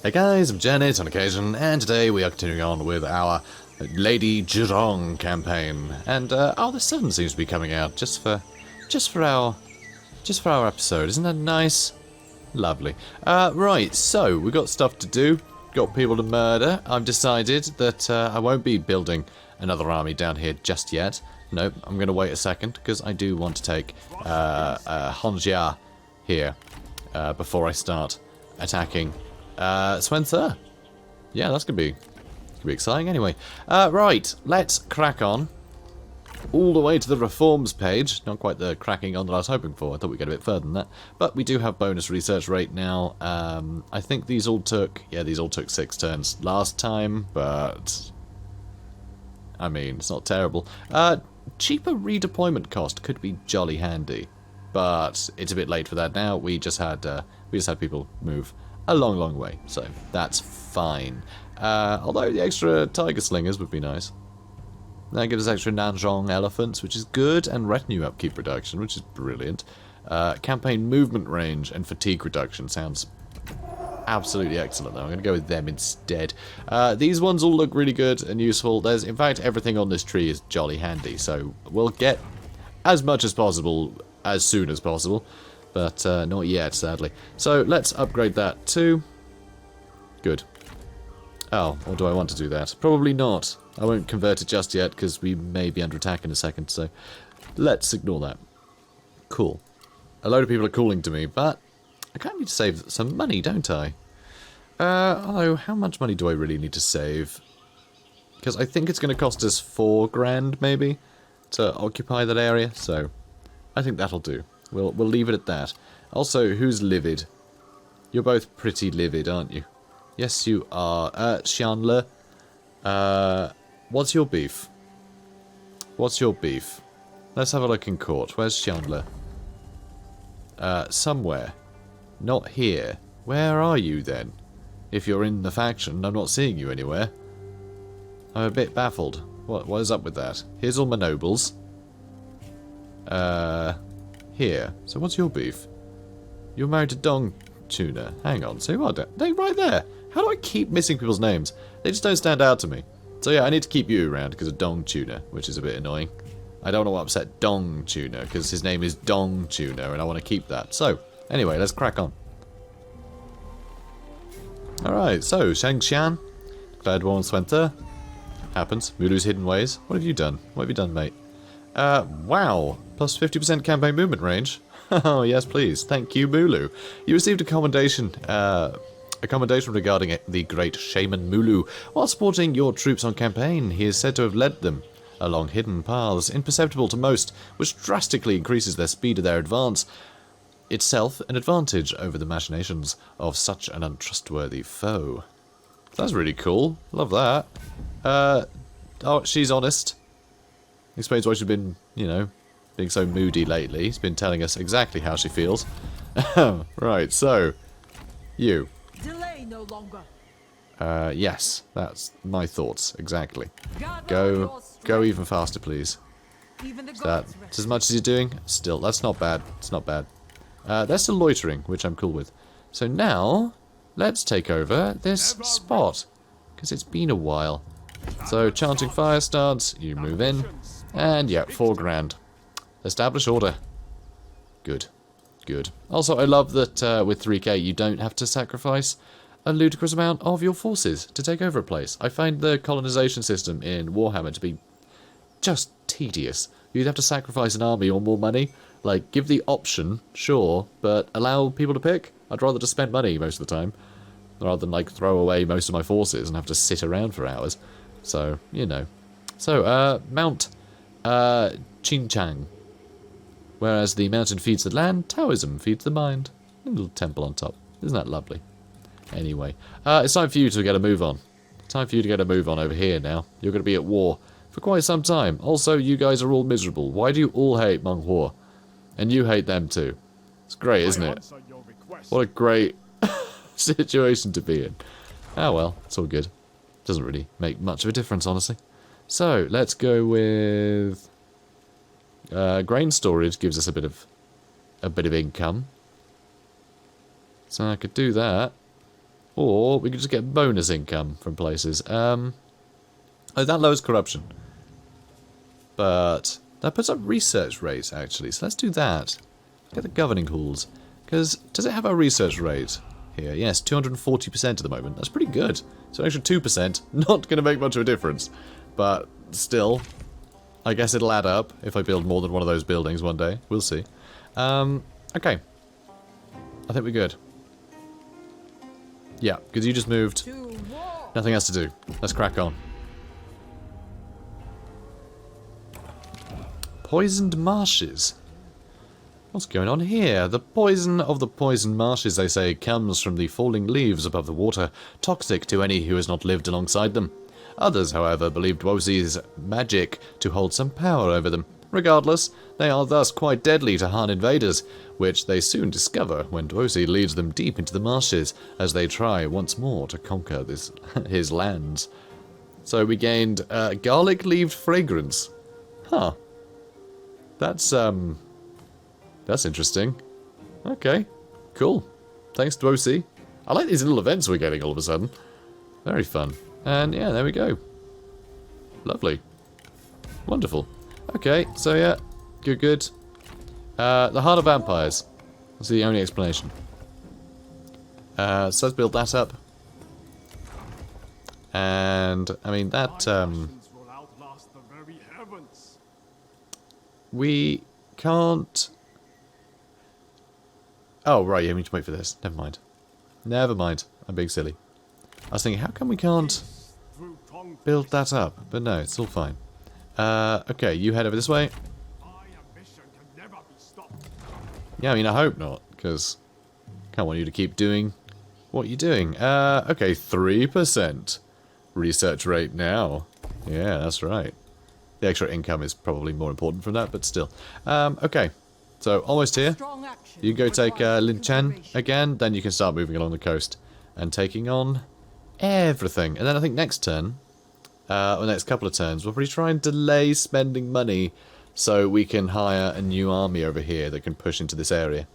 Hey guys, I'm JanetOnOccasion, and today we are continuing on with our Lady Zhurong campaign. And oh, the sun seems to be coming out just for our episode. Isn't that nice? Lovely. Right, so we've got stuff to do, got people to murder. I've decided that I won't be building another army down here just yet. Nope, I'm going to wait a second because I do want to take Hongjia here before I start attacking Swenther. Yeah, that's gonna be exciting. Anyway, right, let's crack on all the way to the reforms page. Not quite the cracking on that I was hoping for. I thought we'd get a bit further than that, but we do have bonus research rate now. I think these all took 6 turns last time, but I mean, it's not terrible. Cheaper redeployment cost could be jolly handy, but it's a bit late for that now. We just had people move a long way, so that's fine. Although the extra tiger slingers would be nice. That gives us extra Nanzhong elephants, which is good, and retinue upkeep reduction, which is brilliant. Campaign movement range and fatigue reduction sounds absolutely excellent, though. I'm going to go with them instead. These ones all look really good and useful. There's, in fact, everything on this tree is jolly handy, so we'll get as much as possible as soon as possible. But not yet, sadly. So let's upgrade that too. Good. Oh, or do I want to do that? Probably not. I won't convert it just yet because we may be under attack in a second. So let's ignore that. Cool. A load of people are calling to me, but I kind of need to save some money, don't I? Although, how much money do I really need to save? Because I think it's going to cost us 4 grand, maybe, to occupy that area. So I think that'll do. We'll leave it at that. Also, who's livid? You're both pretty livid, aren't you? Yes, you are. Xianle, what's your beef? What's your beef? Let's have a look in court. Where's Xianle? Somewhere. Not here. Where are you, then? If you're in the faction, I'm not seeing you anywhere. I'm a bit baffled. What is up with that? Here's all my nobles. Here. So what's your beef? You're married to Dong Tuna. Hang on. So who are they? Right there. How do I keep missing people's names? They just don't stand out to me. So yeah, I need to keep you around because of Dong Tuna, which is a bit annoying. I don't want to upset Dong Tuna because his name is Dong Tuna and I want to keep that. So, anyway, let's crack on. Alright, so Shangxian declared war on Swenther. Happens. Mulu's hidden ways. What have you done? What have you done, mate? Wow. Plus 50% campaign movement range. Oh, yes, please. Thank you, Mulu. You received a commendation regarding the great Shaman Mulu. While supporting your troops on campaign, he is said to have led them along hidden paths, imperceptible to most, which drastically increases their speed of their advance. Itself an advantage over the machinations of such an untrustworthy foe. That's really cool. Love that. Oh, she's honest. Explains why she's been, you know, being so moody lately. He's been telling us exactly how she feels. Right, so you. Delay no longer. Yes, that's my thoughts exactly. Go even faster, please. Is that as much as you're doing? Still, that's not bad. It's not bad. They're still loitering, which I'm cool with. So now, let's take over this spot because it's been a while. So chanting fire starts. You move in. And yeah, 4 grand. Establish order. Good. Good. Also, I love that with 3k you don't have to sacrifice a ludicrous amount of your forces to take over a place. I find the colonization system in Warhammer to be just tedious. You'd have to sacrifice an army or more money. Like, give the option, sure, but allow people to pick. I'd rather just spend money most of the time, rather than, like, throw away most of my forces and have to sit around for hours. So, you know. So, Mount Qinchang. Whereas the mountain feeds the land, Taoism feeds the mind. A little temple on top. Isn't that lovely? Anyway, it's time for you to get a move on. Time for you to get a move on over here now. You're going to be at war for quite some time. Also, you guys are all miserable. Why do you all hate Meng Huo? And you hate them too. It's great, isn't it? What a great situation to be in. Ah well, it's all good. Doesn't really make much of a difference, honestly. So, let's go with grain storage. Gives us a bit of income. So I could do that. Or we could just get bonus income from places. Oh, that lowers corruption. But that puts up research rates, actually. So let's do that. Get the governing halls. Because, does it have a research rate here? Yes, 240% at the moment. That's pretty good. So an extra 2%, not going to make much of a difference. But still, I guess it'll add up if I build more than one of those buildings one day. We'll see. Okay. I think we're good. Yeah, because you just moved. Nothing else to do. Let's crack on. Poisoned marshes. What's going on here? The poison of the poisoned marshes, they say, comes from the falling leaves above the water, toxic to any who has not lived alongside them. Others, however, believe Dwosie's magic to hold some power over them. Regardless, they are thus quite deadly to Han invaders, which they soon discover when Dwosie leads them deep into the marshes as they try once more to conquer his lands. So we gained garlic-leaved fragrance. Huh. That's interesting. Okay, cool. Thanks, Dwosie. I like these little events we're getting all of a sudden. Very fun. And yeah, there we go. Lovely. Wonderful. Okay, so yeah, good. The Heart of Vampires. That's the only explanation. So let's build that up. And, I mean, that, we can't... Oh, right, yeah, we need to wait for this. Never mind. Never mind. I'm being silly. I was thinking, how come we can't build that up? But no, it's all fine. Okay, you head over this way. Yeah, I mean, I hope not, because I can't want you to keep doing what you're doing. Okay, 3% research rate now. Yeah, that's right. The extra income is probably more important from that, but still. Okay, so almost here. You go take Lin Chen again, then you can start moving along the coast and taking on everything. And then I think next turn, or the next couple of turns, we'll probably try and delay spending money so we can hire a new army over here that can push into this area.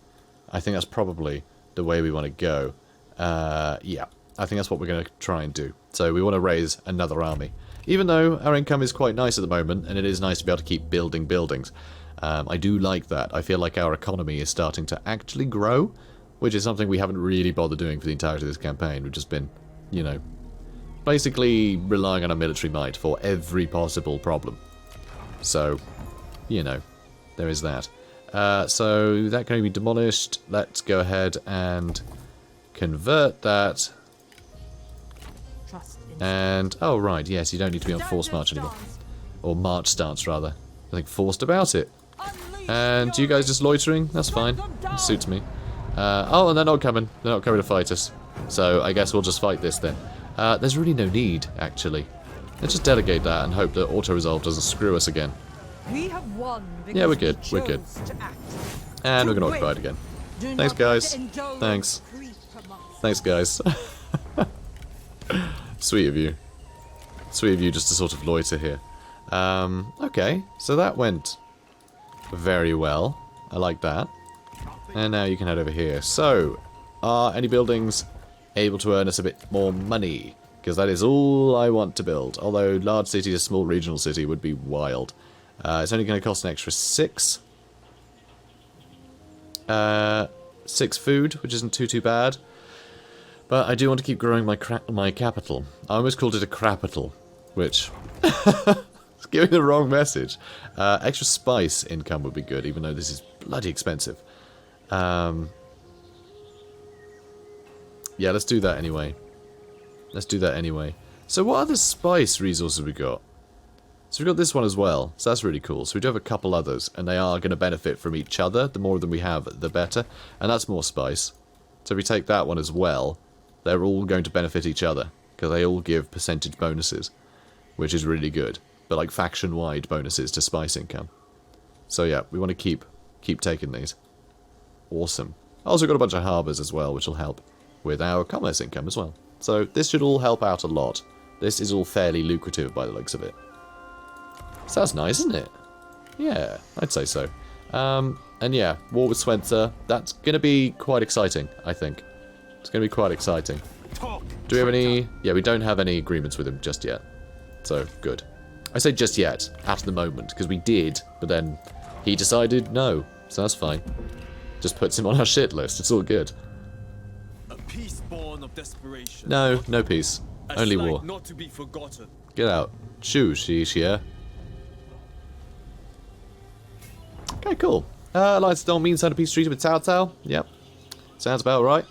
I think that's probably the way we want to go. Yeah, I think that's what we're going to try and do. So we want to raise another army. Even though our income is quite nice at the moment, and it is nice to be able to keep building buildings. I do like that. I feel like our economy is starting to actually grow, which is something we haven't really bothered doing for the entirety of this campaign. We've just been, you know, basically relying on our military might for every possible problem. So, you know, there is that. So that can be demolished. Let's go ahead and convert that. And, oh right, yes, you don't need to be on forced march anymore. Or march stance, rather. I think forced about it. And you guys just loitering? That's fine. It suits me. Oh, and they're not coming. They're not coming to fight us. So I guess we'll just fight this then. There's really no need, actually. Let's just delegate that and hope that auto-resolve doesn't screw us again. We have won. Yeah, we're good. We're good. And we're going to occupy it again. Thanks, guys. Thanks. Thanks, guys. Sweet of you. Sweet of you just to sort of loiter here. Okay, so that went very well. I like that. And now you can head over here. So, are any buildings able to earn us a bit more money? Because that is all I want to build. Although large city to small regional city would be wild. It's only going to cost an extra 6. 6 food, which isn't too bad. But I do want to keep growing my capital. I almost called it a crapital, which is giving the wrong message. Extra spice income would be good, even though this is bloody expensive. Yeah, let's do that anyway. Let's do that anyway. So what other spice resources have we got? So we've got this one as well, so that's really cool. So we do have a couple others, and they are going to benefit from each other. The more of them we have, the better. And that's more spice. So if we take that one as well, they're all going to benefit each other, because they all give percentage bonuses, which is really good. But like faction-wide bonuses to spice income. So yeah, we want to keep taking these. Awesome. Also got a bunch of harbours as well, which will help with our commerce income as well. So this should all help out a lot. This is all fairly lucrative by the looks of it. So that's nice, isn't it? Yeah, I'd say so. And yeah, war with Swenser, that's going to be quite exciting, I think. It's going to be quite exciting. Do we have any... Yeah, we don't have any agreements with him just yet. So, good. I say just yet, at the moment, because we did, but then he decided no. So that's fine. Just puts him on our shit list. It's all good. A peace born of desperation. No, no peace. Only war. Not to be forgotten. Get out. Shoo, she. Okay, cool. Alliance don't mean sign a peace treaty with Cao Cao. Yep. Sounds about right.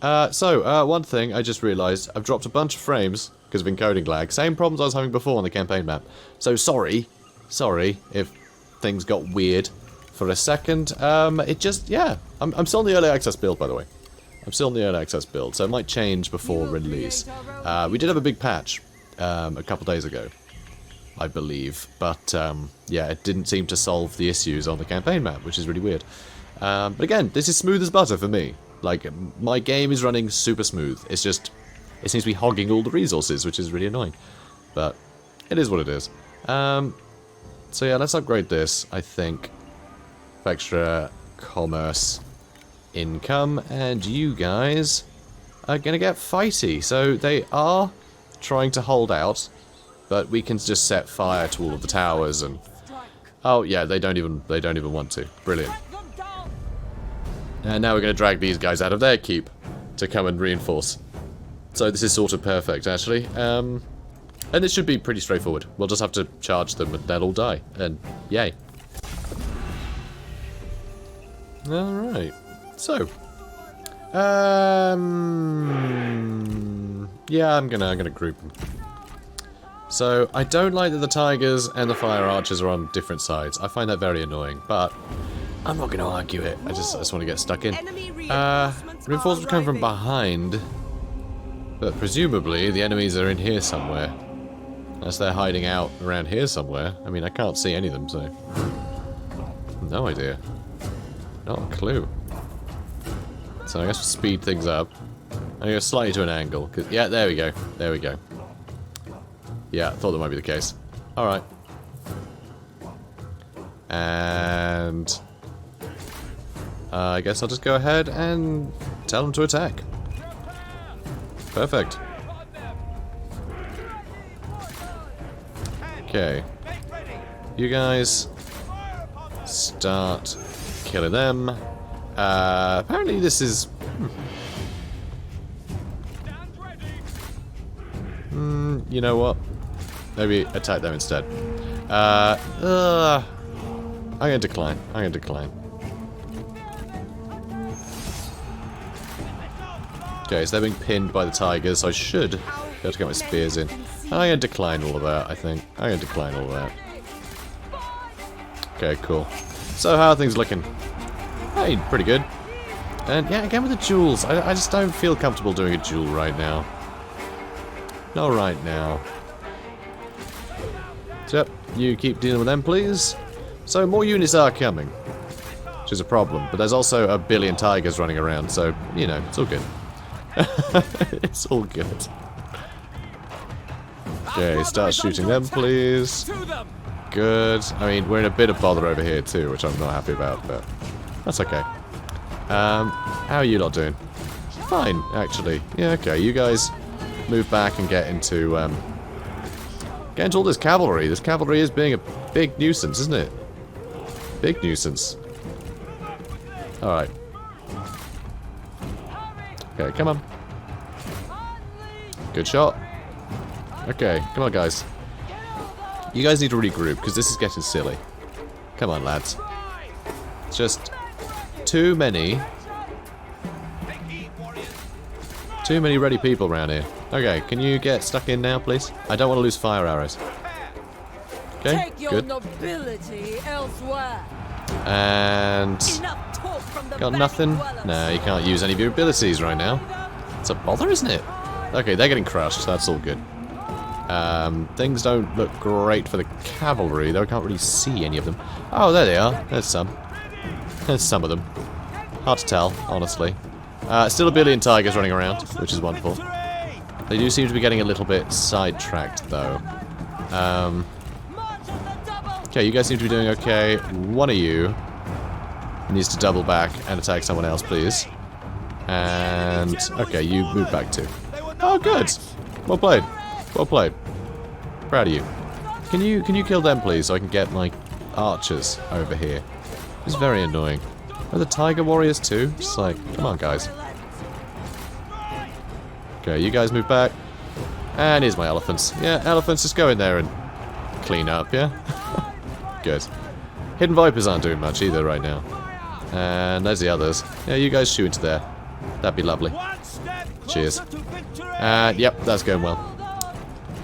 One thing I just realised, I've dropped a bunch of frames because of encoding lag. Same problems I was having before on the campaign map. So sorry if things got weird for a second. It just, yeah. I'm still in the early access build, by the way. I'm still in the early access build, so it might change before release. We did have a big patch a couple days ago, I believe. But, yeah, it didn't seem to solve the issues on the campaign map, which is really weird. But again, this is smooth as butter for me. Like, my game is running super smooth. It's just, it seems to be hogging all the resources, which is really annoying. But, it is what it is. So yeah, let's upgrade this, I think. For extra commerce income. And you guys are going to get fighty. So they are trying to hold out. But we can just set fire to all of the towers and... Oh yeah, they don't even want to. Brilliant. And now we're going to drag these guys out of their keep to come and reinforce. So this is sort of perfect, actually. And it should be pretty straightforward. We'll just have to charge them and they'll all die. And yay. Alright. So. Yeah, I'm gonna group them. So, I don't like that the tigers and the fire archers are on different sides. I find that very annoying, but... I'm not going to argue it. I just want to get stuck in. Reinforcements come from behind. But presumably, the enemies are in here somewhere. Unless they're hiding out around here somewhere. I mean, I can't see any of them, so... No idea. Not a clue. So I guess we'll speed things up. I'm going to go slightly to an angle. Cause, yeah, there we go. There we go. Yeah, I thought that might be the case. Alright. And... I guess I'll just go ahead and tell them to attack. Perfect. Okay. You guys start killing them. Apparently this is... you know what? Maybe attack them instead. I'm gonna decline. Okay, so they're being pinned by the tigers, so I should be able to get my spears in. I'm gonna decline all of that, I think. I'm gonna decline all of that. Okay, cool. So, how are things looking? Hey, pretty good. And yeah, again with the duels, I just don't feel comfortable doing a duel right now. Not right now. So, yep, you keep dealing with them, please. So, more units are coming, which is a problem. But there's also a billion tigers running around, so, you know, it's all good. It's all good. Okay, start shooting them, please. Good. I mean, we're in a bit of bother over here, too, which I'm not happy about, but that's okay. How are you lot doing? Fine, actually. Yeah, okay, you guys move back and get into all this cavalry. This cavalry is being a big nuisance, isn't it? Big nuisance. Alright. Okay, come on. Good shot. Okay, come on, guys. You guys need to regroup, because this is getting silly. Come on, lads. It's just too many ready people around here. Okay, can you get stuck in now, please? I don't want to lose fire arrows. Okay, good. And... got nothing? No, you can't use any of your abilities right now. It's a bother, isn't it? Okay, they're getting crushed, so that's all good. Things don't look great for the cavalry, though I can't really see any of them. Oh, there they are. There's some. There's some of them. Hard to tell, honestly. Still a billion tigers running around, which is wonderful. They do seem to be getting a little bit sidetracked, though. Okay, you guys seem to be doing okay. One of you needs to double back and attack someone else, please. And... okay, you move back too. Oh, good. Well played. Well played. Proud of you. Can you kill them, please, so I can get my archers over here? It's very annoying. Are the tiger warriors too? Just like, come on, guys. Okay, you guys move back. And here's my elephants. Yeah, elephants, just go in there and clean up, yeah? Good. Hidden vipers aren't doing much either right now. And there's the others. Yeah, you guys shoot into there. That'd be lovely. Cheers. And yep, that's going well.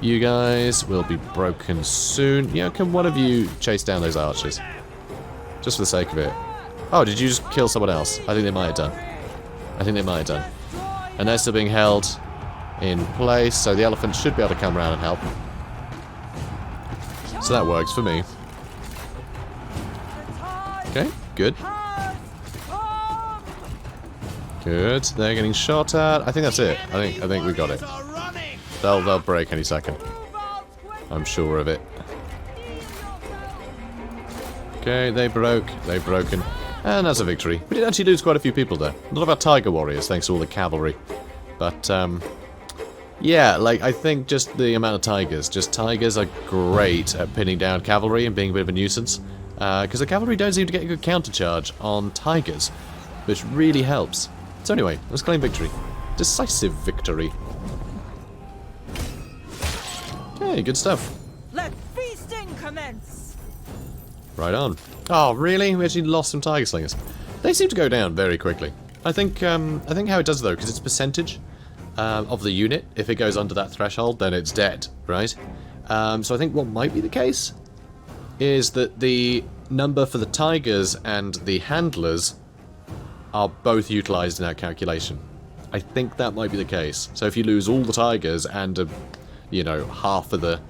You guys will be broken soon. Yeah, can one of you chase down those archers? Just for the sake of it. Oh, did you just kill someone else? I think they might have done. I think they might have done. And they're still being held in place, so the elephant should be able to come around and help. So that works for me. Okay, good. Good. They're getting shot at. I think that's it. I think we got it. They'll break any second. I'm sure of it. Okay, they broke. They've broken. And that's a victory. We did actually lose quite a few people there. A lot of our tiger warriors, thanks to all the cavalry. But, yeah, like, I think just the amount of tigers. Just tigers are great at pinning down cavalry and being a bit of a nuisance. Because the cavalry don't seem to get a good countercharge on tigers, which really helps. So anyway, let's claim victory. Decisive victory. Okay, good stuff. Let feasting commence. Right on. Oh, really? We actually lost some tiger slingers. They seem to go down very quickly. I think how it does though, because it's percentage of the unit. If it goes under that threshold, then it's dead, right? So I think what might be the case is that the number for the tigers and the handlers are both utilized in that calculation. I think that might be the case. So if you lose all the tigers and you know, half of the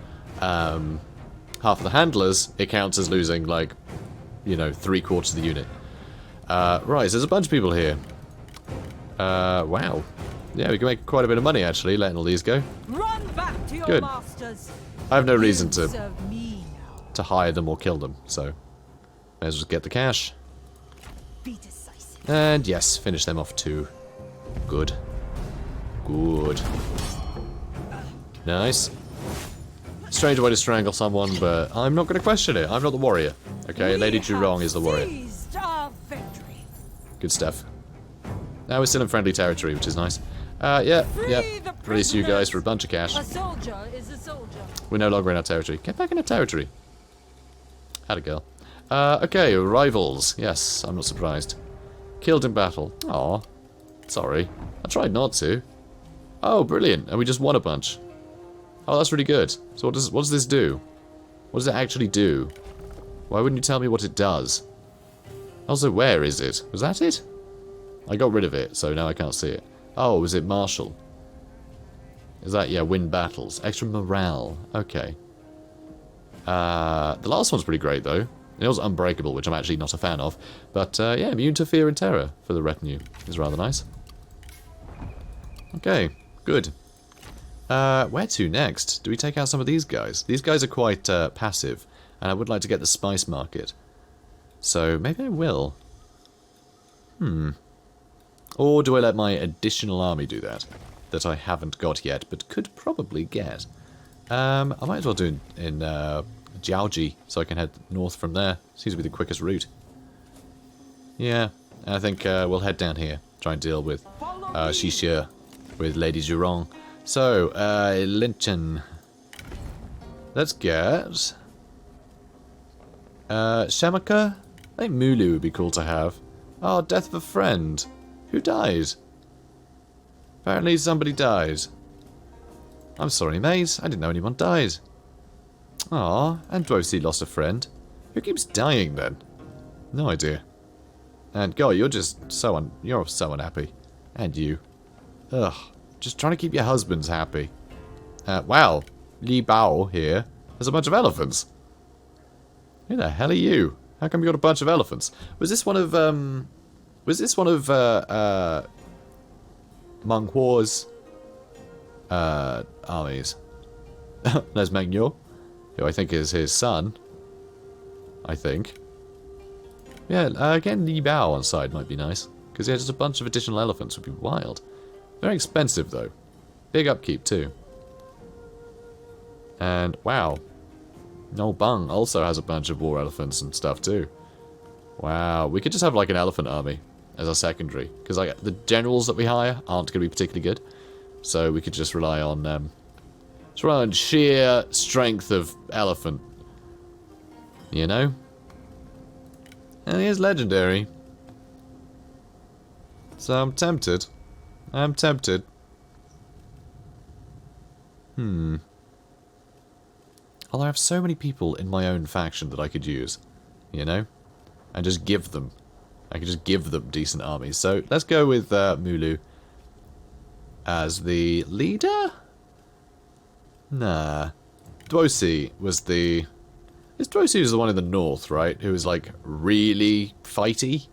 handlers, it counts as losing, like, you know, 3/4 of the unit. Right, so there's a bunch of people here. Wow. Yeah, we can make quite a bit of money, actually, letting all these go. Run back to your Good. masters. I have no reason You serve me now. to hire them or kill them, so may as well get the cash. Be decisive. And yes, finish them off too. Good. Good. Nice. Strange way to strangle someone, but I'm not going to question it. I'm not the warrior. Okay, Lady Zhurong is the warrior. Seized our victory. Good stuff. Now we're still in friendly territory, which is nice. Yeah. Release you guys for a bunch of cash. A soldier is a soldier. We're no longer in our territory. Get back in our territory. Had a girl. Okay, rivals. Yes, I'm not surprised. Killed in battle. Aw. Sorry. I tried not to. Oh, brilliant. And we just won a bunch. Oh, that's really good. So what does this do? What does it actually do? Why wouldn't you tell me what it does? Also, where is it? Was that it? I got rid of it, so now I can't see it. Oh, was it martial? Is that, yeah, win battles. Extra morale. Okay. The last one's pretty great, though. It was unbreakable, which I'm actually not a fan of. But, yeah, immune to fear and terror for the retinue is rather nice. Okay, good. Where to next? Do we take out some of these guys? These guys are quite passive, and I would like to get the spice market. So, maybe I will. Or do I let my additional army do that? That I haven't got yet, but could probably get. I might as well do it in Jiaoji, so I can head north from there. Seems to be the quickest route. Yeah, I think we'll head down here. Try and deal with Shixie, with Lady Zhurong. So, Linchen. Let's get... Shamaka? I think Mulu would be cool to have. Oh, death of a friend. Who died? Apparently somebody died. I'm sorry, mate. I didn't know anyone died. Aw, and Dwosi lost a friend. Who keeps dying, then? No idea. And, God, you're just so unhappy. And you. Ugh. Just trying to keep your husbands happy. Wow. Li Bao here. There's a bunch of elephants. Who the hell are you? How come you got a bunch of elephants? Was this one of, Meng Huo's, armies? There's Meng Yu, who I think is his son. I think. Yeah, getting Li Bao on side might be nice. Because, yeah, just a bunch of additional elephants would be wild. Very expensive, though. Big upkeep, too. And, wow. No Bung also has a bunch of war elephants and stuff, too. Wow. We could just have, like, an elephant army as our secondary. Because, like, the generals that we hire aren't going to be particularly good. So we could just rely on, sheer strength of elephant. You know? And he is legendary. So I'm tempted. I'm tempted. Although I have so many people in my own faction that I could use. You know? And just give them. I could just give them decent armies. So let's go with Mulu as the leader? Nah. Dwosi was the... Dwosi was the one in the north, right? Who was, like, really fighty?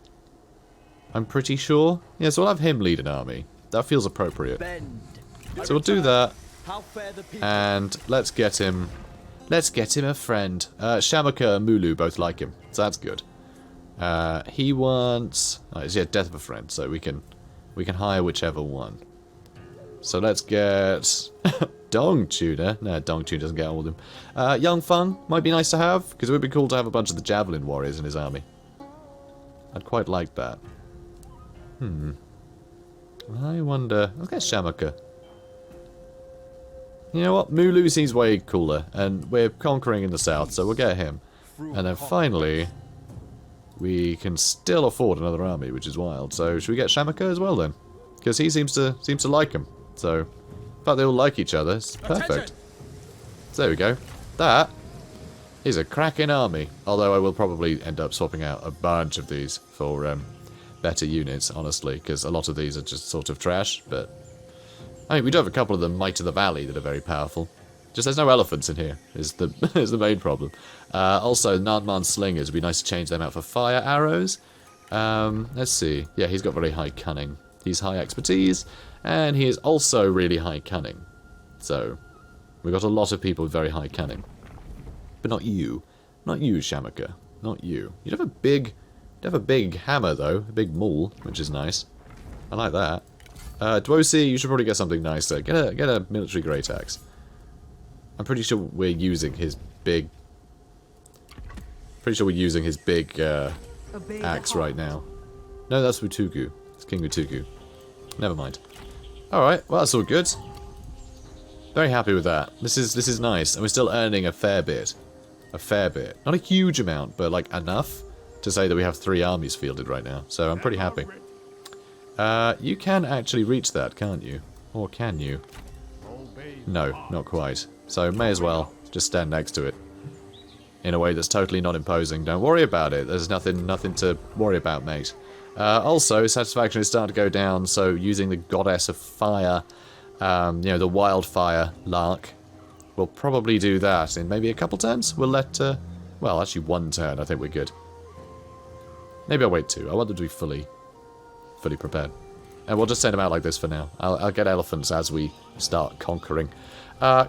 I'm pretty sure. Yeah, so we'll have him lead an army. That feels appropriate. So we'll do that. And let's get him... Let's get him a friend. Shamaka and Mulu both like him. So that's good. He wants... Oh, yeah, death of a friend. So we can hire whichever one. So let's get... Dong Tuna. No, Dong Tuna doesn't get all of them. Young Feng might be nice to have, because it would be cool to have a bunch of the Javelin warriors in his army. I'd quite like that. I wonder... Let's get Shamaka. You know what? Mulu seems way cooler, and we're conquering in the south, so we'll get him. And then finally, we can still afford another army, which is wild. So should we get Shamaka as well then? Because he seems to like him. So, in fact, they all like each other. It's perfect. So there we go. That is a cracking army. Although I will probably end up swapping out a bunch of these for better units, honestly, because a lot of these are just sort of trash. But I mean, we do have a couple of the Might of the Valley that are very powerful. Just there's no elephants in here is the is the main problem. Also, Nanman slingers. It'd be nice to change them out for fire arrows. Let's see. Yeah, he's got very high cunning. He's high expertise, and he is also really high cunning. So, we've got a lot of people with very high cunning. But not you. Not you, Shamaka. Not you. You'd have a big hammer, though. A big maul, which is nice. I like that. Dwosi, you should probably get something nicer. Get a military great axe. I'm pretty sure we're using his big... Pretty sure we're using his big axe right now. No, that's Wutugu. It's King Wutugu. Never mind. Alright, well that's all good. Very happy with that. This is nice. And we're still earning a fair bit. A fair bit. Not a huge amount, but like enough to say that we have 3 armies fielded right now. So I'm pretty happy. You can actually reach that, can't you? Or can you? No, not quite. So may as well just stand next to it. In a way that's totally not imposing. Don't worry about it. There's nothing to worry about, mate. Also, satisfaction is starting to go down, so using the Goddess of Fire, you know, the Wildfire Lark, we'll probably do that in maybe a couple turns. We'll let, well, actually 1 turn, I think we're good. Maybe I'll wait 2. I want them to be fully prepared. And we'll just send them out like this for now. I'll get elephants as we start conquering.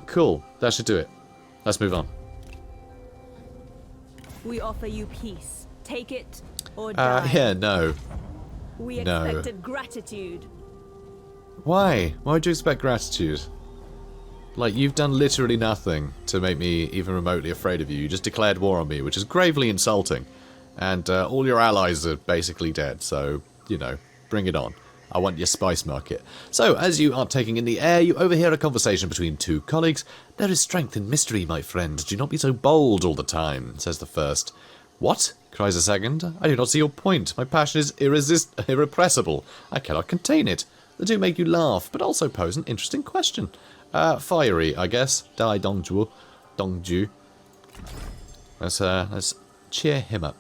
Cool. That should do it. Let's move on. We offer you peace. Take it or die. Yeah, no. We expected gratitude. Why? Why would you expect gratitude? Like, you've done literally nothing to make me even remotely afraid of you. You just declared war on me, which is gravely insulting. And all your allies are basically dead, so, you know, bring it on. I want your spice market. So, as you are taking in the air, you overhear a conversation between 2 colleagues. There is strength in mystery, my friend. Do not be so bold all the time, says the first. What? Cries the second. I do not see your point. My passion is irrepressible. I cannot contain it. The 2 make you laugh, but also pose an interesting question. Fiery, I guess. Dai Dongju. Let's cheer him up.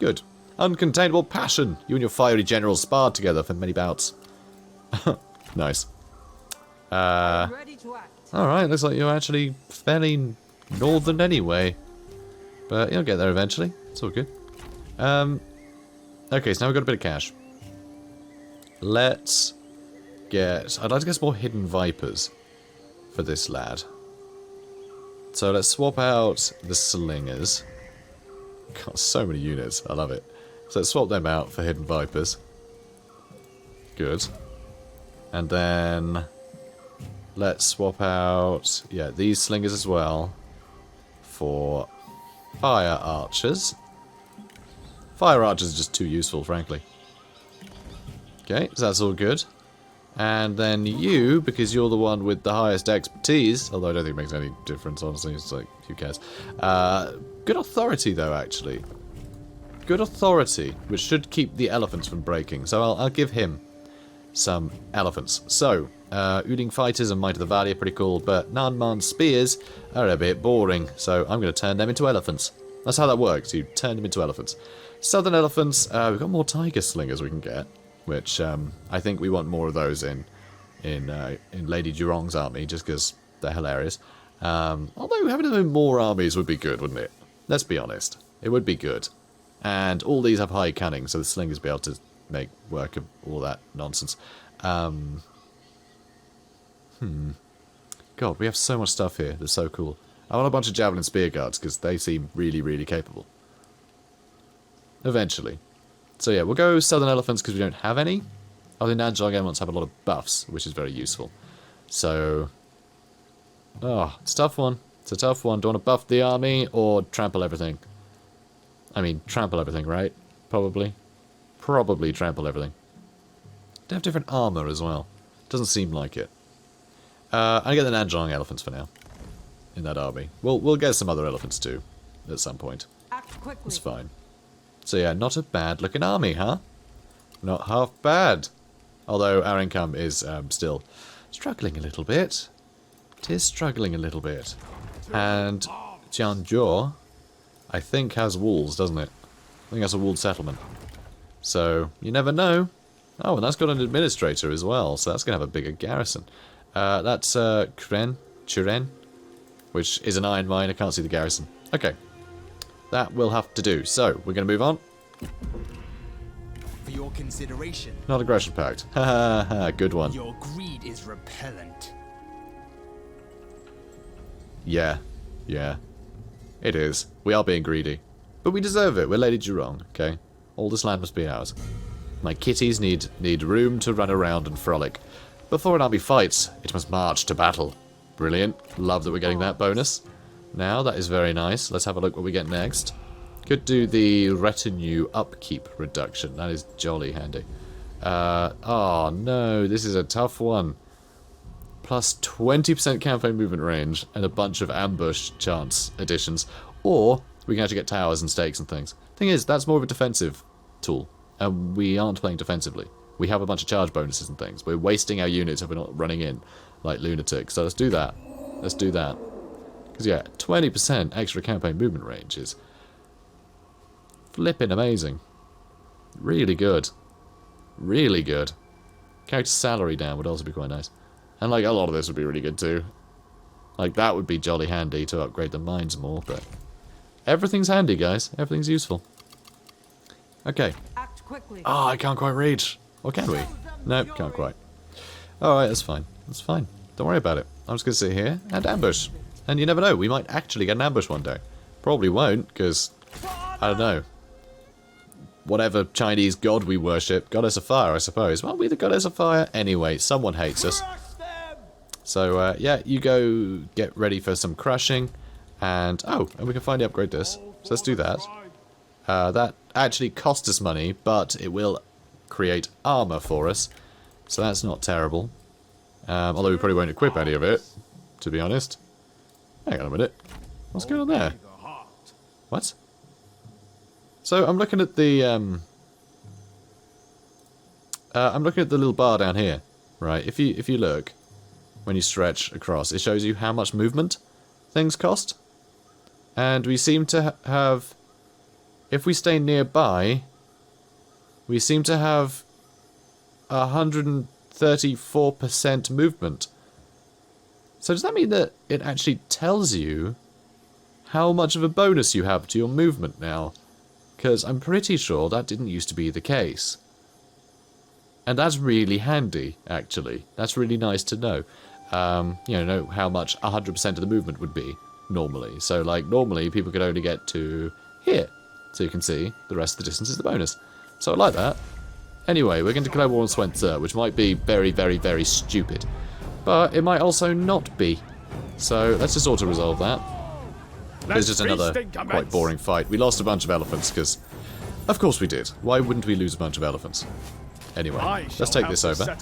Good. Uncontainable passion. You and your fiery generals sparred together for many bouts. Nice. Ready to act. Alright, looks like you're actually fairly northern anyway. But you'll get there eventually. It's all good. Okay, so now we've got a bit of cash. Let's get... I'd like to get some more hidden vipers for this lad. So let's swap out the slingers. Got so many units. I love it. So let's swap them out for hidden vipers. Good. And then let's swap out, yeah, these slingers as well for fire archers. Fire archers are just too useful, frankly. Okay, so that's all good. And then you, because you're the one with the highest expertise, although I don't think it makes any difference, honestly, it's like, who cares? Good authority, though, actually. Good authority, which should keep the elephants from breaking. So I'll give him some elephants. So, Uding fighters and Might of the Valley are pretty cool, but Nanman spears are a bit boring, so I'm going to turn them into elephants. That's how that works, you turn them into elephants. Southern elephants, we've got more tiger slingers we can get, which I think we want more of those in Lady Zhurong's army, just because they're hilarious. Although having them in more armies would be good, wouldn't it? Let's be honest, it would be good. And all these have high cunning, so the slingers be able to make work of all that nonsense. God, we have so much stuff here that's so cool. I want a bunch of javelin spear guards, because they seem really, really capable. Eventually. So yeah, we'll go southern elephants because we don't have any. Oh, the Nanjong elephants have a lot of buffs, which is very useful. So, oh, it's a tough one. It's a tough one. Do you want to buff the army or trample everything? I mean, trample everything, right? Probably. Probably trample everything. They have different armor as well. Doesn't seem like it. I get the Nanjong elephants for now. In that army. We'll get some other elephants too. At some point. Act quickly. It's fine. So yeah, not a bad looking army, huh? Not half bad. Although our income is still struggling a little bit. It is struggling a little bit. And Jianzhou, I think, has walls, doesn't it? I think that's a walled settlement. So, you never know. Oh, and that's got an administrator as well, so that's going to have a bigger garrison. That's Churen, which is an iron mine. I can't see the garrison. Okay. That will have to do. So, we're going to move on. For your consideration. Not aggression pact. Ha ha ha, good one. Your greed is repellent. Yeah. Yeah. It is. We are being greedy. But we deserve it. We're Lady Zhurong, okay? All this land must be ours. My kitties need room to run around and frolic. Before an army fights, it must march to battle. Brilliant. Love that we're getting that bonus. Now, that is very nice. Let's have a look what we get next. Could do the retinue upkeep reduction. That is jolly handy. Oh no, this is a tough one. Plus 20% campaign movement range and a bunch of ambush chance additions. Or we can actually get towers and stakes and things. Thing is, that's more of a defensive tool. And we aren't playing defensively. We have a bunch of charge bonuses and things. We're wasting our units if we're not running in like lunatics. So let's do that. Let's do that. Because yeah, 20% extra campaign movement range is flipping amazing. Really good. Really good. Character salary down would also be quite nice. And like a lot of this would be really good too. Like that would be jolly handy to upgrade the mines more, but everything's handy, guys. Everything's useful. Okay. Act quickly. Oh, I can't quite reach. Or can we? Nope, can't quite. Alright, that's fine. That's fine. Don't worry about it. I'm just going to sit here and ambush. And you never know, we might actually get an ambush one day. Probably won't, because, I don't know. Whatever Chinese god we worship, goddess of fire, I suppose. Well, we the goddess of fire? Anyway, someone hates us. So, yeah, you go get ready for some crushing. And, oh, and we can finally upgrade this. So let's do that. That actually costs us money, but it will create armor for us. So that's not terrible. Although we probably won't equip any of it, to be honest. Hang on a minute. What's going on there? What? So I'm looking at the little bar down here, right? If you look, when you stretch across, it shows you how much movement things cost. And we seem to have, if we stay nearby, we seem to have 134% movement. So does that mean that it actually tells you how much of a bonus you have to your movement now? Because I'm pretty sure that didn't used to be the case. And that's really handy, actually. That's really nice to know. You know how much 100% of the movement would be, normally. So, like, normally people could only get to here. So you can see the rest of the distance is the bonus. So I like that. Anyway, we're going to declare war on Swenzer, which might be very, very, very stupid. But it might also not be. So let's just auto-resolve that. It's just another quite boring fight. We lost a bunch of elephants because, of course we did. Why wouldn't we lose a bunch of elephants? Anyway, let's take this over.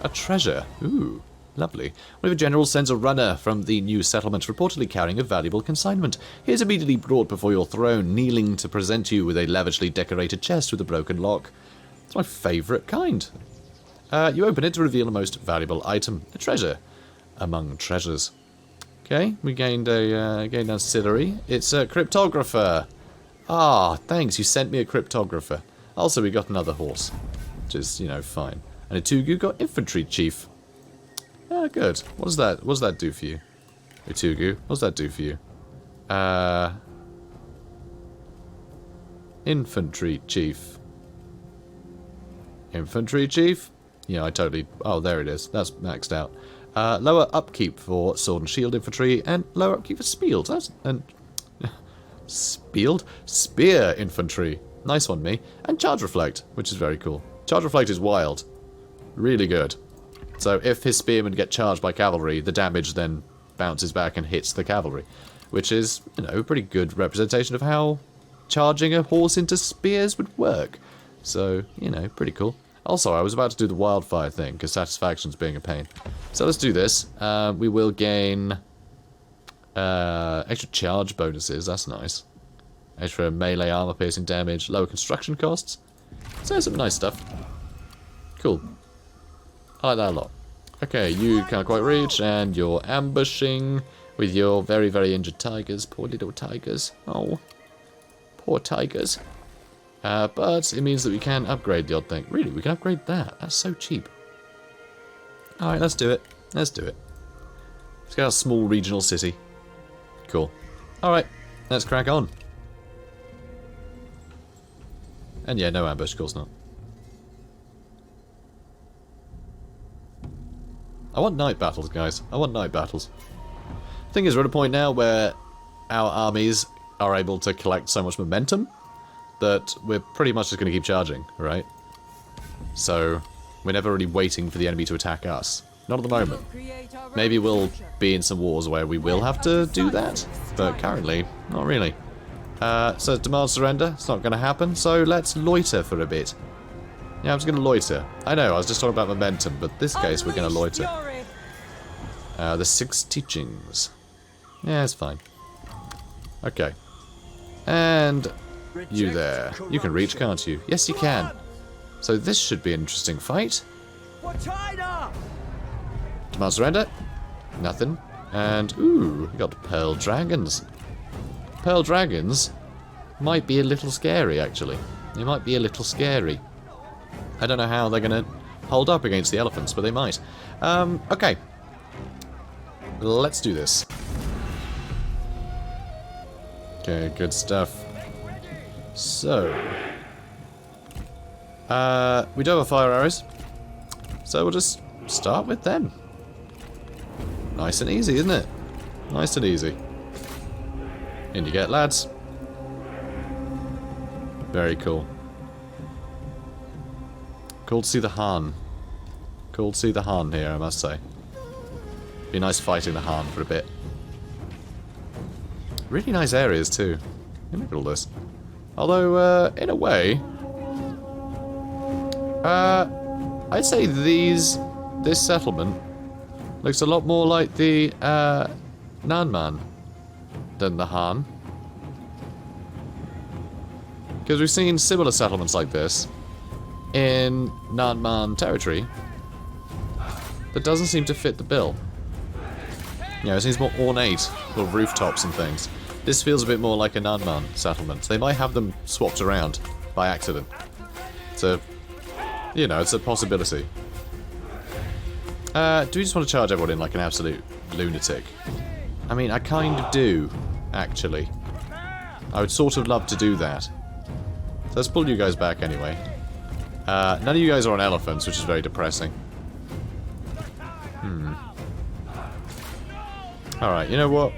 A treasure. Ooh, lovely. One of the generals sends a runner from the new settlement, reportedly carrying a valuable consignment. He is immediately brought before your throne, kneeling to present you with a lavishly decorated chest with a broken lock. It's my favourite kind. You open it to reveal a most valuable item, a treasure among treasures. Okay, we gained an ancillary. It's a cryptographer. Ah, thanks, you sent me a cryptographer. Also, we got another horse, which is, you know, fine. And a Tugu got infantry chief. Ah, good. What does that do for you? Utugu, what does that do for you? Infantry chief. Infantry chief? Yeah, I totally... Oh, there it is. That's maxed out. Lower upkeep for sword and shield infantry, and lower upkeep for spiels. And spield? Spear infantry. Nice one, me. And charge reflect, which is very cool. Charge reflect is wild. Really good. So if his spearmen get charged by cavalry, the damage then bounces back and hits the cavalry. Which is, you know, a pretty good representation of how charging a horse into spears would work. So, you know, pretty cool. Also, I was about to do the wildfire thing, because satisfaction's being a pain. So let's do this. We will gain extra charge bonuses, that's nice. Extra melee armor piercing damage, lower construction costs. So there's some nice stuff. Cool. I like that a lot. Okay, you can't quite reach, and you're ambushing with your very, very injured tigers. Poor little tigers. Oh, poor tigers. But it means that we can upgrade the odd thing. Really, we can upgrade that. That's so cheap. Alright, let's do it. Let's do it. Let's get our small regional city. Cool. Alright, let's crack on. And yeah, no ambush, of course not. I want night battles, guys. I want night battles. Thing is, we're at a point now where our armies are able to collect so much momentum that we're pretty much just going to keep charging, right? So, we're never really waiting for the enemy to attack us. Not at the moment. Maybe we'll be in some wars where we will have to do that, but currently, not really. So demand surrender, it's not going to happen, so let's loiter for a bit. Yeah, I'm just going to loiter. I know, I was just talking about momentum, but in this case we're going to loiter. The 6 teachings. Yeah, it's fine. Okay. And you there. You can reach, can't you? Yes, you can. So this should be an interesting fight. Demand surrender. Nothing. And, ooh, we got Pearl Dragons. Pearl Dragons might be a little scary, actually. They might be a little scary. I don't know how they're going to hold up against the elephants, but they might. Okay. Let's do this. Okay, good stuff. So, we do have fire arrows, so we'll just start with them. Nice and easy, isn't it? Nice and easy. In you get, lads. Very cool. Cool to see the Han. Cool to see the Han here, I must say. Be nice fighting the Han for a bit. Really nice areas too. Look at all this. Although, in a way, I'd say this settlement looks a lot more like the Nanman than the Han. Because we've seen similar settlements like this in Nanman territory that doesn't seem to fit the bill. You know, it seems more ornate, little rooftops and things. This feels a bit more like a Nanman settlement. They might have them swapped around by accident. So, you know, it's a possibility. Do we just want to charge everyone in like an absolute lunatic? I mean, I kind of do, actually. I would sort of love to do that. So let's pull you guys back anyway. None of you guys are on elephants, which is very depressing. Alright, you know what?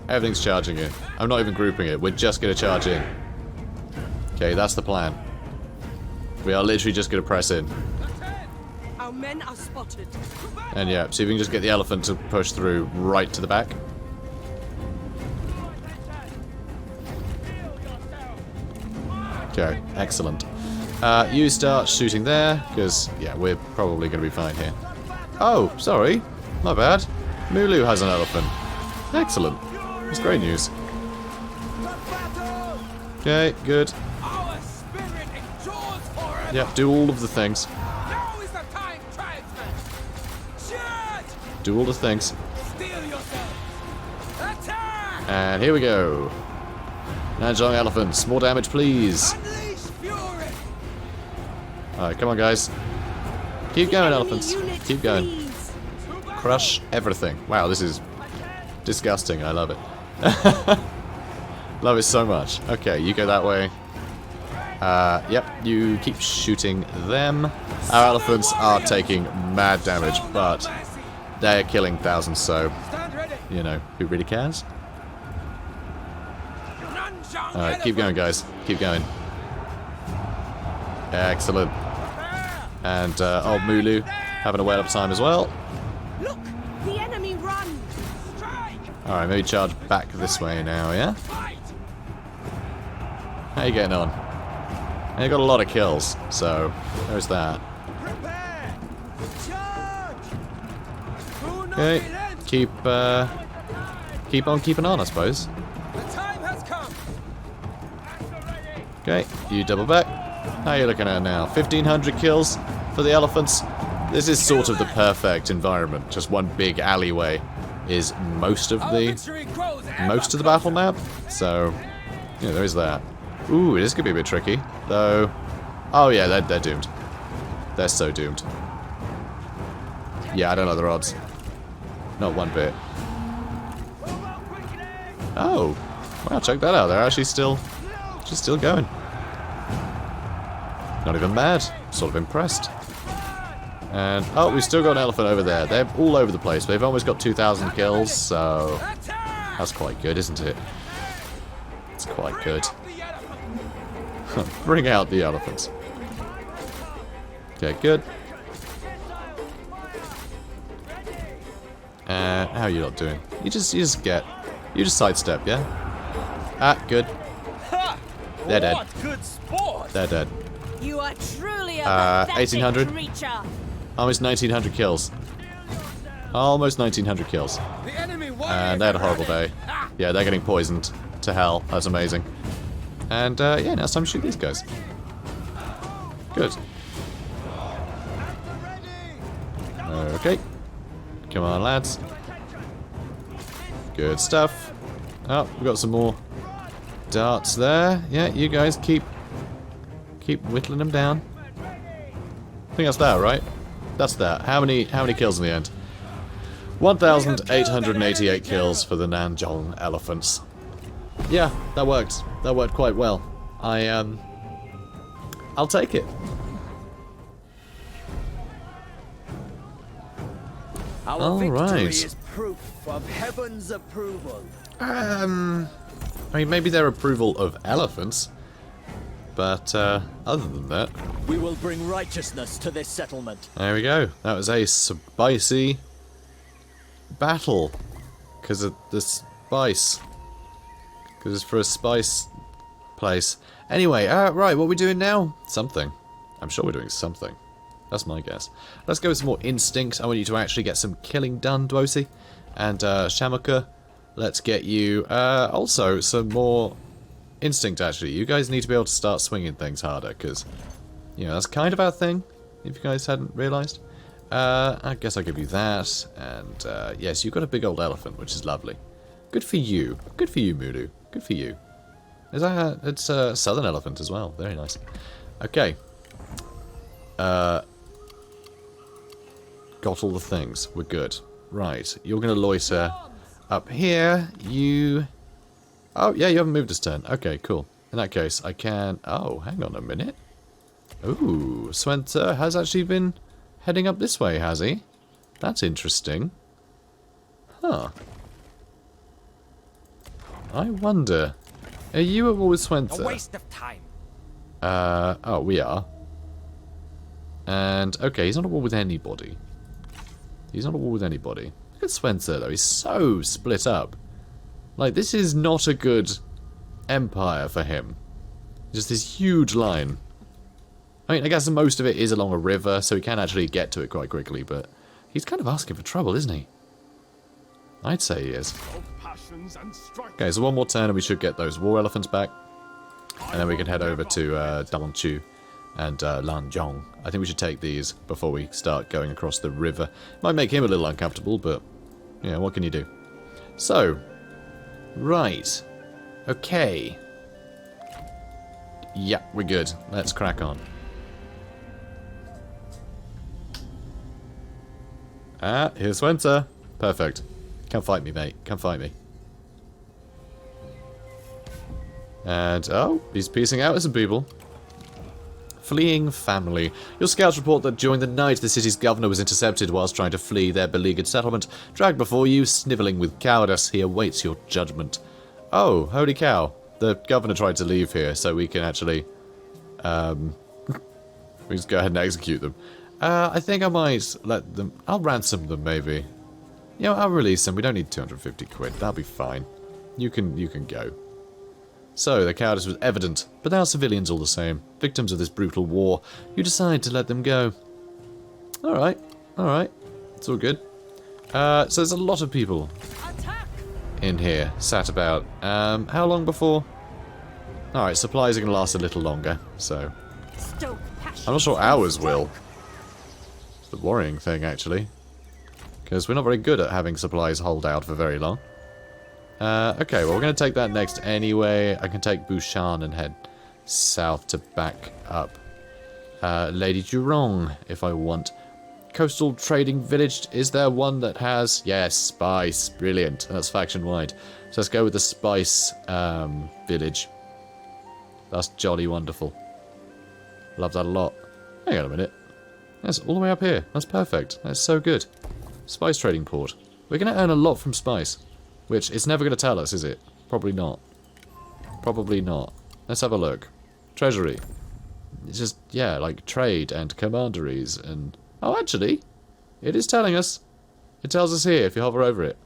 Everything's charging in. I'm not even grouping it. We're just going to charge in. Okay, that's the plan. We are literally just going to press in. Our men are spotted. And yeah, see if we can just get the elephant to push through right to the back. Okay, excellent. You start shooting there, because, yeah, we're probably going to be fine here. Oh, sorry. My bad. Mulu has an elephant. Excellent. That's great news. Okay, good. Our spirit endures forever. Yep, do all of the things. Now is the time, tribesmen. Charge! Do all the things. Steel yourselves. Attack! And here we go. Nanjong elephants. More damage, please. Unleash fury. Alright, come on, guys. Keep going, Enemy elephants. units, Keep going. please. Crush everything. Wow, this is disgusting. I love it. Love it so much. Okay, you go that way. Yep, you keep shooting them. Our elephants are taking mad damage, but they're killing thousands, so, Stand ready. you know, who really cares? Nanjang Alright, keep going, guys. Keep going. Excellent. And old Mulu having a whale up time as well. Look, the enemy runs. Strike. Alright, maybe charge back this way now, yeah? Fight. How you getting on? And you got a lot of kills, so there's that. Prepare. Charge. Do not Okay, relent. keep on keeping on, I suppose. The time has come. Okay, you double back. How are you looking at now? 1,500 kills for the elephants. This is sort of the perfect environment. Just one big alleyway is most of Our the victory grows ever battle map. So, yeah, there is that. Ooh, this could be a bit tricky, though. Oh yeah, they're doomed. They're so doomed. Yeah, I don't know their odds. Not one bit. Oh, wow! Check that out. They're actually still going. Not even mad. Sort of impressed. And oh, we've still got an elephant over there. They're all over the place. They've almost got 2,000 kills, so Attack. that's quite good, isn't it? It's quite good. The elephant. Bring out the elephants. Okay, good. How are you not doing? You just sidestep, yeah? Ah, good. Ha! They're dead. What good sport. They're dead. You are truly a 1800? pathetic creature. Almost 1,900 kills. Almost 1,900 kills. The enemy And they had a horrible day. Yeah, they're getting poisoned to hell. That's amazing. And yeah, now it's time to shoot these guys. Good. Okay. Come on, lads. Good stuff. Oh, we've got some more darts there. Yeah, you guys keep whittling them down. I think that's that, right? That's that. How many kills in the end? 1,888 kills for the Nanjong elephants. Yeah, that worked. That worked quite well. I'll take it. Our All victory right. is proof of heaven's approval. I mean, maybe their approval of elephants, but other than that, We will bring righteousness to this settlement. there we go. That was a spicy battle because of the spice. Because it's for a spice place. Anyway, right, what are we doing now? Something. I'm sure we're doing something. That's my guess. Let's go with some more instinct. I want you to actually get some killing done, Dwosi. And Shamaka, let's get you also some more instinct, actually. You guys need to be able to start swinging things harder, because, you know, that's kind of our thing, if you guys hadn't realised. I guess I'll give you that. And, yes, you've got a big old elephant, which is lovely. Good for you. Good for you, Mudu. Good for you. It's a southern elephant as well. Very nice. Okay. Got all the things. We're good. Right. You're going to loiter up here. You... Oh, yeah, you haven't moved this turn. Okay, cool. In that case, I can... Oh, hang on a minute. Ooh, Swenter has actually been heading up this way, has he? That's interesting. Huh. I wonder... Are you at war with Swenter? A waste of time. Oh, we are. And, okay, he's not at war with anybody. He's not at war with anybody. Look at Spencer, though. He's so split up. Like, this is not a good empire for him. Just this huge line. I mean, I guess most of it is along a river, so he can actually get to it quite quickly, but he's kind of asking for trouble, isn't he? I'd say he is. Okay, so one more turn and we should get those war elephants back. And then we can head over to Danchu and Lanjiang. I think we should take these before we start going across the river. Might make him a little uncomfortable, but, yeah, what can you do? So, right. Okay. Yeah, we're good. Let's crack on. Ah, here's Winter. Perfect. Come fight me, mate. Come fight me. And, oh, he's piecing out with some people. Fleeing family. Your scouts report that during the night the city's governor was intercepted whilst trying to flee their beleaguered settlement. Dragged before you, snivelling with cowardice, he awaits your judgment. Oh, holy cow. The governor tried to leave here, so we can actually, we just go ahead and execute them. I think I might let them, I'll ransom them maybe. You know, I'll release them. We don't need 250 quid. That'll be fine. You can go. So, the cowardice was evident, but they are civilians all the same. Victims of this brutal war. You decide to let them go. Alright, alright. It's all good. So there's a lot of people in here, sat about. How long before? Alright, supplies are going to last a little longer, so... I'm not sure ours will. It's the worrying thing, actually. Because we're not very good at having supplies hold out for very long. Okay, well, we're going to take that next anyway. I can take Bushan and head south to back up Lady Zhurong if I want. Coastal trading village. Is there one that has... Yes, spice. Brilliant. That's faction-wide. So let's go with the spice village. That's jolly wonderful. Love that a lot. Hang on a minute. That's all the way up here. That's perfect. That's so good. Spice trading port. We're going to earn a lot from spice. Which, it's never going to tell us, is it? Probably not. Probably not. Let's have a look. Treasury. It's just, yeah, like trade and commanderies and... Oh, actually, it is telling us. It tells us here if you hover over it.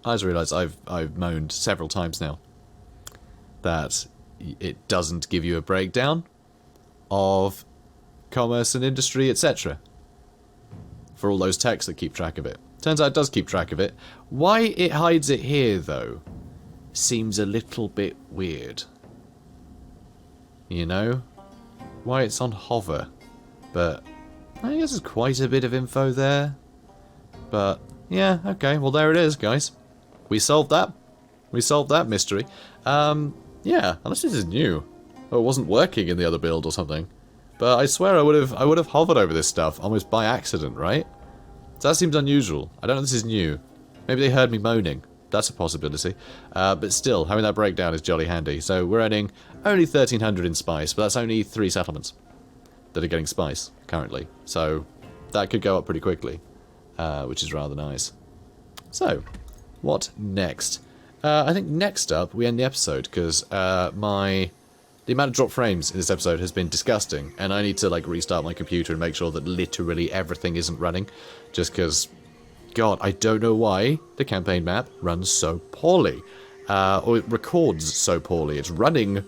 I just realised I've moaned several times now that it doesn't give you a breakdown of commerce and industry, etc. for all those texts that keep track of it. Turns out it does keep track of it. Why it hides it here, though, seems a little bit weird. You know? Why it's on hover. But I guess there's quite a bit of info there. But, yeah, okay. Well, there it is, guys. We solved that. We solved that mystery. Yeah, unless this is new. Or it wasn't working in the other build or something. But I swear I would have hovered over this stuff almost by accident, right? So that seems unusual. I don't know if this is new. Maybe they heard me moaning. That's a possibility. But still, having that breakdown is jolly handy. So we're earning only 1,300 in spice, but that's only 3 settlements that are getting spice currently. So that could go up pretty quickly, which is rather nice. So, what next? I think next up we end the episode because the amount of drop frames in this episode has been disgusting, and I need to like restart my computer and make sure that literally everything isn't running, just because, God, I don't know why the campaign map runs so poorly, or it records so poorly. It's running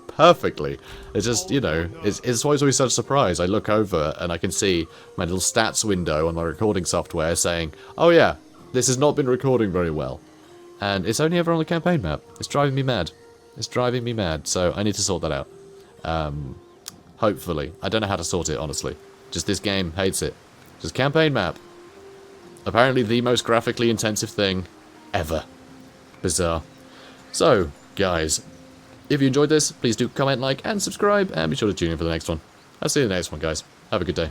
perfectly. It's just, you know, it's always such a surprise. I look over and I can see my little stats window on my recording software saying, oh yeah, this has not been recording very well. And it's only ever on the campaign map. It's driving me mad. It's driving me mad, so I need to sort that out. Hopefully. I don't know how to sort it, honestly. Just this game hates it. Just campaign map. Apparently the most graphically intensive thing ever. Bizarre. So, guys, if you enjoyed this, please do comment, like, and subscribe, and be sure to tune in for the next one. I'll see you in the next one, guys. Have a good day.